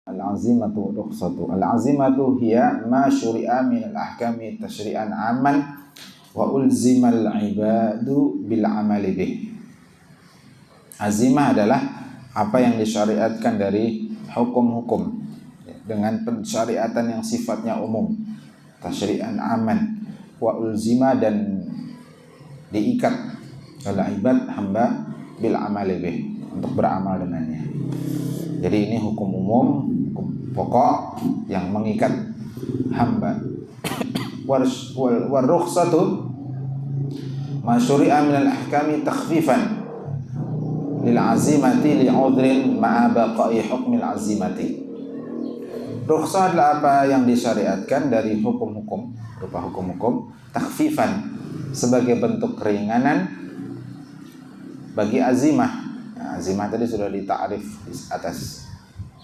Al-azimatu rukhsatu. Al-azimatu hiya ma syuri'a min al-ahkami tashri'an aman wa ulzimal ibadu bil amali bih. Azimah adalah apa yang disyariatkan dari hukum-hukum dengan pensyariatan yang sifatnya umum, tashri'an aman wa ulzima, dan diikat oleh ibad hamba bil amali bih, untuk beramal dengannya. Jadi ini hukum umum, hukum pokok yang mengikat hamba. War rukhsatu ma syuri'a min al-ahkami takhfifan lil azimati li 'udhrin ma'a baqa'i hukmil azimati. Rukhsah adalah apa yang disyariatkan dari hukum-hukum, berupa hukum-hukum takhfifan, sebagai bentuk keringanan bagi azimah. Azimah tadi sudah ditakrif di atas.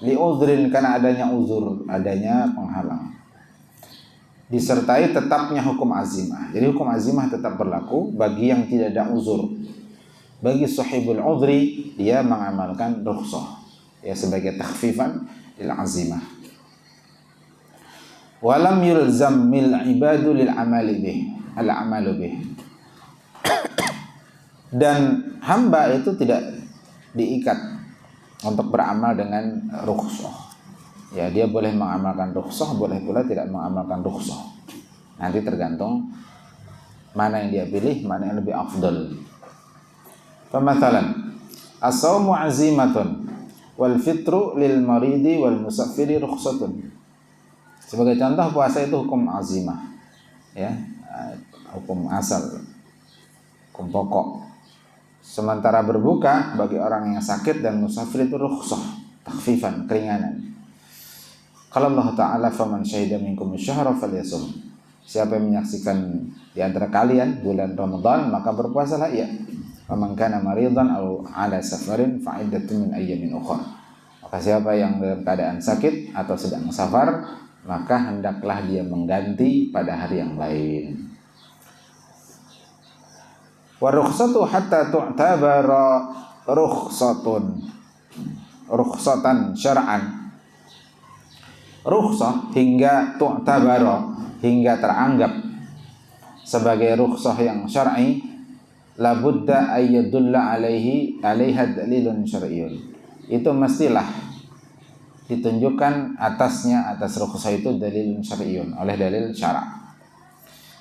Li'udhrin, karena adanya uzur, adanya penghalang. Disertai tetapnya hukum azimah. Jadi hukum azimah tetap berlaku bagi yang tidak ada uzur. Bagi sahibul udhri, dia mengamalkan rukhsah, ya, sebagai takhfifan lil azimah. Walam yulzam mil ibadu lil amali bih, al amalu bih. Dan hamba itu tidak diikat untuk beramal dengan rukhsah. Ya, dia boleh mengamalkan rukhsah, boleh pula tidak mengamalkan rukhsah. Nanti tergantung mana yang dia pilih, mana yang lebih afdal. Famathalan, as-sawmu azimatun wal fitru lil maridi wal musafiri rukhsatun. Sebagai contoh, puasa itu hukum azimah, ya, hukum asal, hukum pokok. Sementara berbuka bagi orang yang sakit dan musafir itu rukhsah, takhfifan, keringanan. Kalau Allah Ta'ala, faman syahida minkum syahra falyasum. Siapa yang menyaksikan di antara kalian bulan Ramadan, maka berpuasalah ia. Faman kana maridan aw ala safarin fa iddatun min ayyamin ukhra. Maka siapa yang dalam keadaan sakit atau sedang safar, maka hendaklah dia mengganti pada hari yang lain. Wa rukhsatu hatta tu'tabara rukhsatan syar'an. Rukhsah hingga tu'tabara, hingga teranggap sebagai rukhsah yang syar'i, labudda ayyadulla alaiha dalilun syar'iyyun. Itu mestilah ditunjukkan atasnya, atas rukhsah itu, dalilun syar'iyyun, oleh dalil syara'.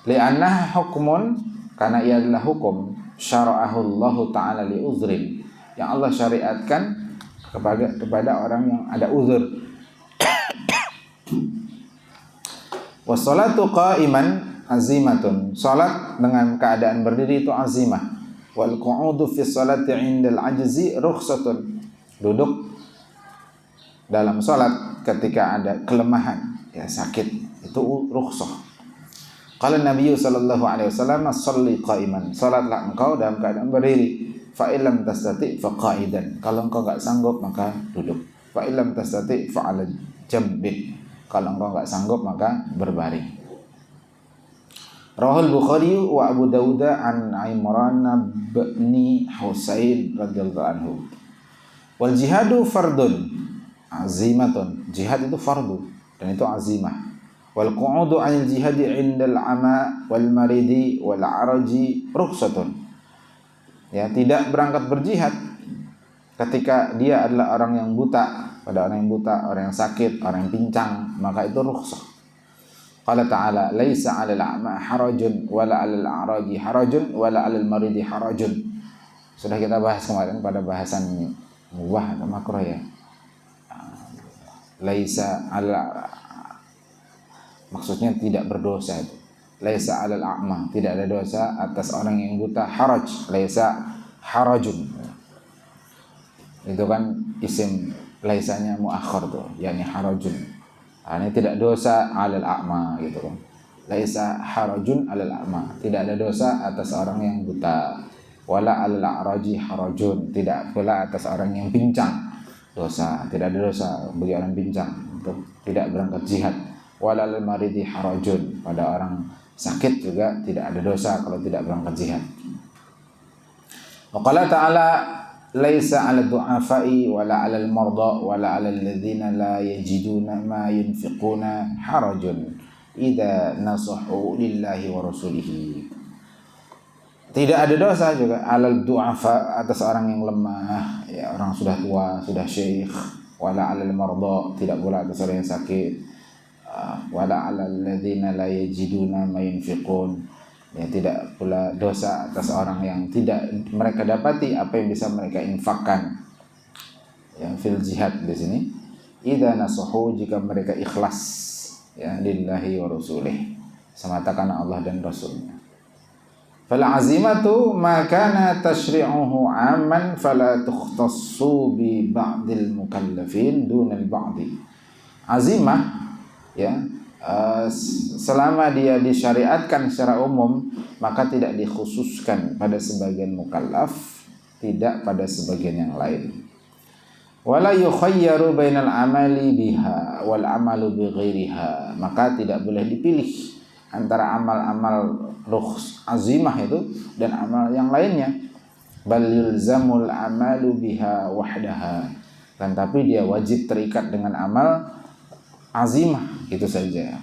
Li'annaha hukmun, karena ia adalah hukum, syara'ahu Allah Ta'ala li uzrin, yang Allah syariatkan kepada orang yang ada uzur. Wassalatu qa'iman azimatun, salat dengan keadaan berdiri itu azimah. Wal qu'udu fi sholati 'indal ajzi rukhsatun, duduk dalam salat ketika ada kelemahan, ya, sakit, itu rukhsah. Qala Nabi sallallahu alaihi wasallam, sholli qa'iman, salatlah engkau dalam keadaan berdiri. Fa illam tastati fa qa'idan, kalau engkau enggak sanggup maka duduk. Fa illam tastati fa 'ala jambi, kalau engkau enggak sanggup maka berbaring. Rawahul Bukhari wa Abu Dawud an Imran bin Husain radhiyallahu anhu. Wal jihadu fardun azimatun, jihad itu fardu dan itu azimah. Wal qu'udu 'anil jihadi 'indal 'ama wal maridi wal 'araji rukhsatun. Ya, tidak berangkat berjihad ketika dia adalah orang yang buta, pada orang yang buta, orang yang sakit, orang yang pincang, maka itu rukhsah. Qala ta'ala, laisa 'alal a'ma harajun wala 'alal a'raji harajun wala 'alal maridi harajun. Sudah kita bahas kemarin pada bahasan mubah atau makruh, ya. Laisa 'ala, maksudnya tidak berdosa itu. Laisa 'alal a'ma, tidak ada dosa atas orang yang buta. Haraj, laisa harajun. Itu kan isim laisanya muakhir tuh, yakni harajun. Ini tidak dosa 'alal a'ma gitu kan. Laisa harajun 'alal a'ma, tidak ada dosa atas orang yang buta. Wala 'alal a'raji harajun, tidak pula atas orang yang pincang dosa. Tidak ada dosa bagi orang pincang untuk tidak berangkat jihad. Wala 'alal maridi harajun, pada orang sakit juga tidak ada dosa kalau tidak berangkat jihad. Wa qala ta'ala, laisa 'ala du'afai wala 'alal marda wala 'alal ladzina la yajiduna ma yunfiquna harajun idza nasahu lillahi wa rasulihi. Tidak ada dosa juga 'alal du'afa, atas orang yang lemah, ya orang sudah tua, sudah syekh, wala 'alal marda, tidak pula atas orang yang sakit, wala 'alal ladzina la yajiduna ma yunfiqun. Ya, tidak pula dosa atas orang yang tidak mereka dapati apa yang bisa mereka infakkan. Ya, fil jihad di sini. Idza nasuhu, jika mereka ikhlas, ya, lillahi wa rasulih, semata karena Allah dan Rasulnya. Fal azimatu ma kana tashri'uhu 'amman fala tukhtassu bi ba'dil mukallafin dunal ba'di. Azimah, ya, selama dia disyariatkan secara umum, maka tidak dikhususkan pada sebagian mukallaf, tidak pada sebagian yang lain. Wala yukhayyaru bainal amali biha wal amalu bi ghairiha, maka tidak boleh dipilih antara amal-amal azimah itu dan amal yang lainnya. Bal yulzamul amalu biha wahdaha, kan tapi dia wajib terikat dengan amal azimah itu saja.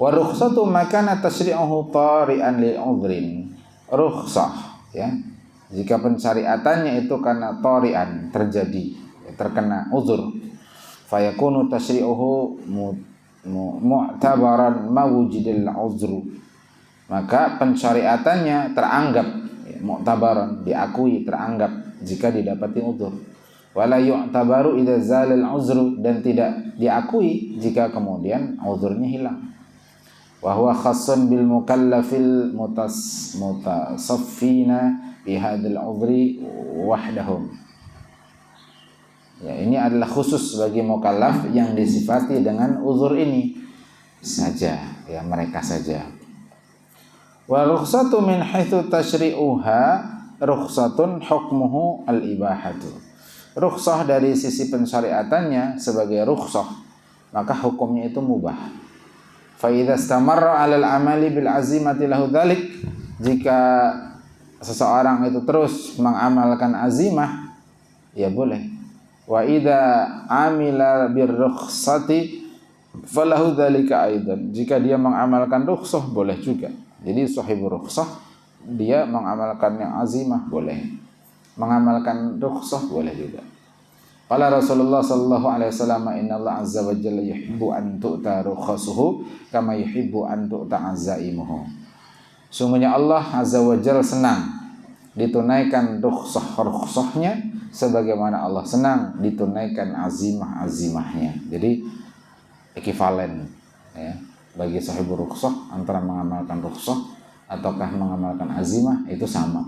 Wa rukhsatu makana tashri'uhu tari'an lil udhrin. Rukhsah, ya, jika pensyariatannya itu karena tari'an, terjadi, terkena uzur, fayakunu tashri'uhu mu'tabaran mawujidil uzru, maka pensyariatannya teranggap, ya, mu'tabaran, diakui, teranggap jika didapati uzur. Wala yu'tabaru idza zalal uzru, dan tidak diakui jika kemudian uzurnya hilang. Wa huwa khassun bil mukallafil mutasaffina bi hadzal uzri wahdahum. Ya, ini adalah khusus bagi mukallaf yang disifati dengan uzur ini saja, ya, mereka saja. Wa rukhsatu min haitsu tashri'uha rukhsatun hukmuhu al-ibahatu. Rukhsah dari sisi pensyariatannya sebagai rukhsah, maka hukumnya itu mubah. Fa idza istamarra 'alal amali bil azimati lahu dzalik, jika seseorang itu terus mengamalkan azimah, ya boleh. Wa idza amila bir rukhsati falahu dzalika aidan, jika dia mengamalkan rukhsah boleh juga. Jadi sahibur rukhsah, dia mengamalkan yang azimah boleh, mengamalkan rukhsah boleh juga. Qala Rasulullah sallallahu alaihi wasallam, innallaha azza wa jalla yuhibbu an tu'ta rukhasuhu kama yuhibbu an tu'ta azaimuhu. Sungguhnya Allah azza wa jalla senang ditunaikan rukhsah-rukhsahnya sebagaimana Allah senang ditunaikan azimah-azimahnya. Jadi ekivalen, ya, bagi sahibul rukhsah antara mengamalkan rukhsah ataukah mengamalkan azimah itu sama.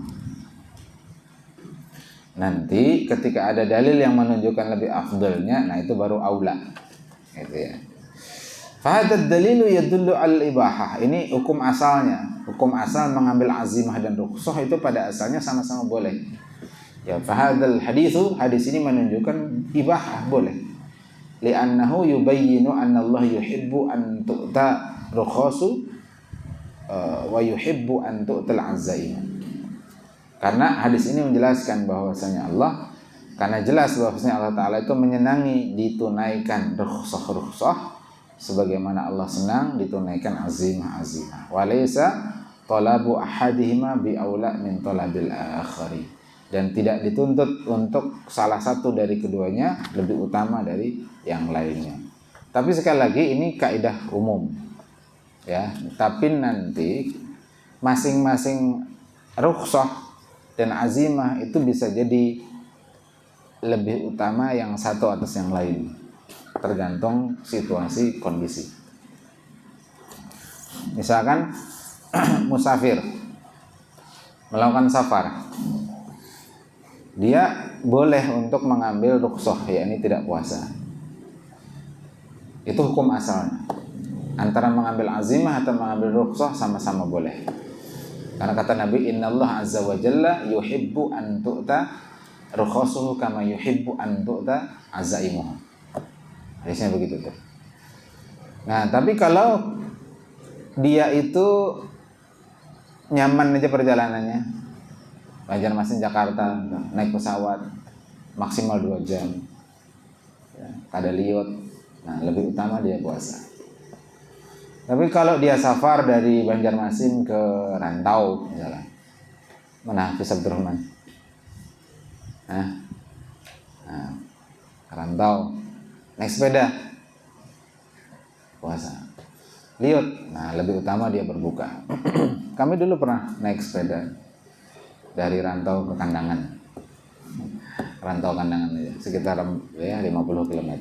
Nanti ketika ada dalil yang menunjukkan lebih afdalnya, nah itu baru aula, gitu ya. Fahadad dalilu yadullu al-ibahah. Ini hukum asalnya. Hukum asal mengambil azimah dan rukhsah itu pada asalnya sama-sama boleh. Ya, fahadal hadithu, hadis ini menunjukkan ibahah, boleh. Li'annahu yubayyinu anna Allah yuhibbu an tu'ta rukhasu wa yuhibbu an tu'tal azaimah. Karena hadis ini menjelaskan bahwasanya Allah, karena jelas bahwasanya Allah Ta'ala itu menyenangi ditunaikan rukhsah-rukhsah sebagaimana Allah senang ditunaikan azimah-azimah. Walaysa talabu ahadihima bi aula min talabil akhari, dan tidak dituntut untuk salah satu dari keduanya lebih utama dari yang lainnya. Tapi sekali lagi ini kaidah umum, ya. Tapi nanti masing-masing rukhsah dan azimah itu bisa jadi lebih utama yang satu atas yang lain, tergantung situasi kondisi. Misalkan musafir melakukan safar, dia boleh untuk mengambil rukhsah, yakni tidak puasa. Itu hukum asalnya. Antara mengambil azimah atau mengambil rukhsah sama-sama boleh. Karena kata Nabi, innallaha azza wa jalla yuhibbu an tu'ta rukhasuhu kama yuhibbu an tu'ta azaimuhu. Hadisnya begitu tuh. Nah, tapi kalau dia itu nyaman aja perjalanannya, Banjarmasin Jakarta naik pesawat maksimal 2 jam ya, kada liot, nah lebih utama dia puasa. Tapi kalau dia safar dari Banjarmasin ke Rantau misalnya, mana Hafiz Abdurrahman? Nah, Rantau naik sepeda puasa. Liot, nah lebih utama dia berbuka. Kami dulu pernah naik sepeda dari Rantau ke Kandangan. Rantau Kandangan aja, sekitar ya 50 km.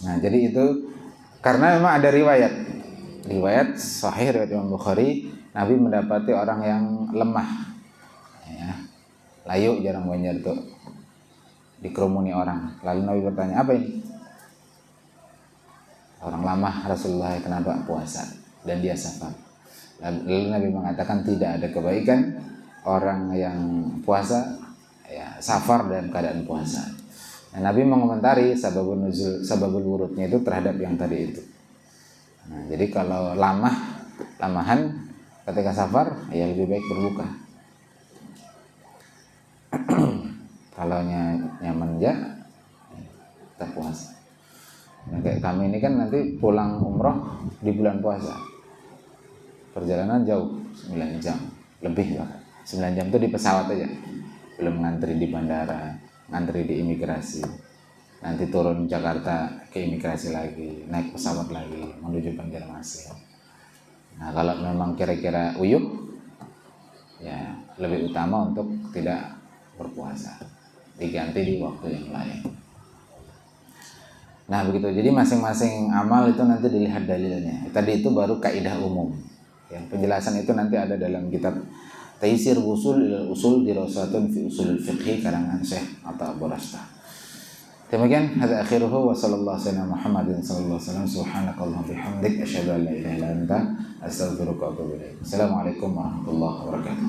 Nah, jadi itu karena memang ada riwayat sahih riwayat Imam Bukhari, Nabi mendapati orang yang lemah, ya, layu jarang banyak tuh, dikerumuni orang. Lalu Nabi bertanya, apa ini? Orang lama, Rasulullah kenapa puasa? Dan dia safar. Lalu Nabi mengatakan tidak ada kebaikan orang yang puasa ya safar dalam keadaan puasa. Nah, Nabi mengomentari sababul wurudnya itu terhadap yang tadi itu. Nah, jadi kalau lamahan ketika safar ya lebih baik berbuka. Kalau nyaman ya tetap puasa. Nah, kayak kami ini kan nanti pulang umroh di bulan puasa. Perjalanan jauh 9 jam lebih bahkan. 9 jam itu di pesawat aja. Belum ngantri di bandara, ngantri di imigrasi. Nanti turun Jakarta ke imigrasi lagi, naik pesawat lagi menuju Banjarmasin. Nah, kalau memang kira-kira uyuh ya lebih utama untuk tidak berpuasa. Diganti di waktu yang lain. Nah begitu, jadi masing-masing amal itu nanti dilihat dalilnya. Tadi itu baru kaidah umum. Yang penjelasan itu nanti ada dalam kitab Taisir Wusul ilal Usul Dirasatun fi Usulul Fiqh karangan Syekh Atta Abu Rastah. Demikian, hadza akhiruhu wa sallallahu alaihi Muhammadin sallallahu alaihi wasallam subhanakallahumma bihamdik asyhadu an la ilaha illa anta astaghfiruka wa atubu ilaik. Assalamualaikum warahmatullahi wabarakatuh.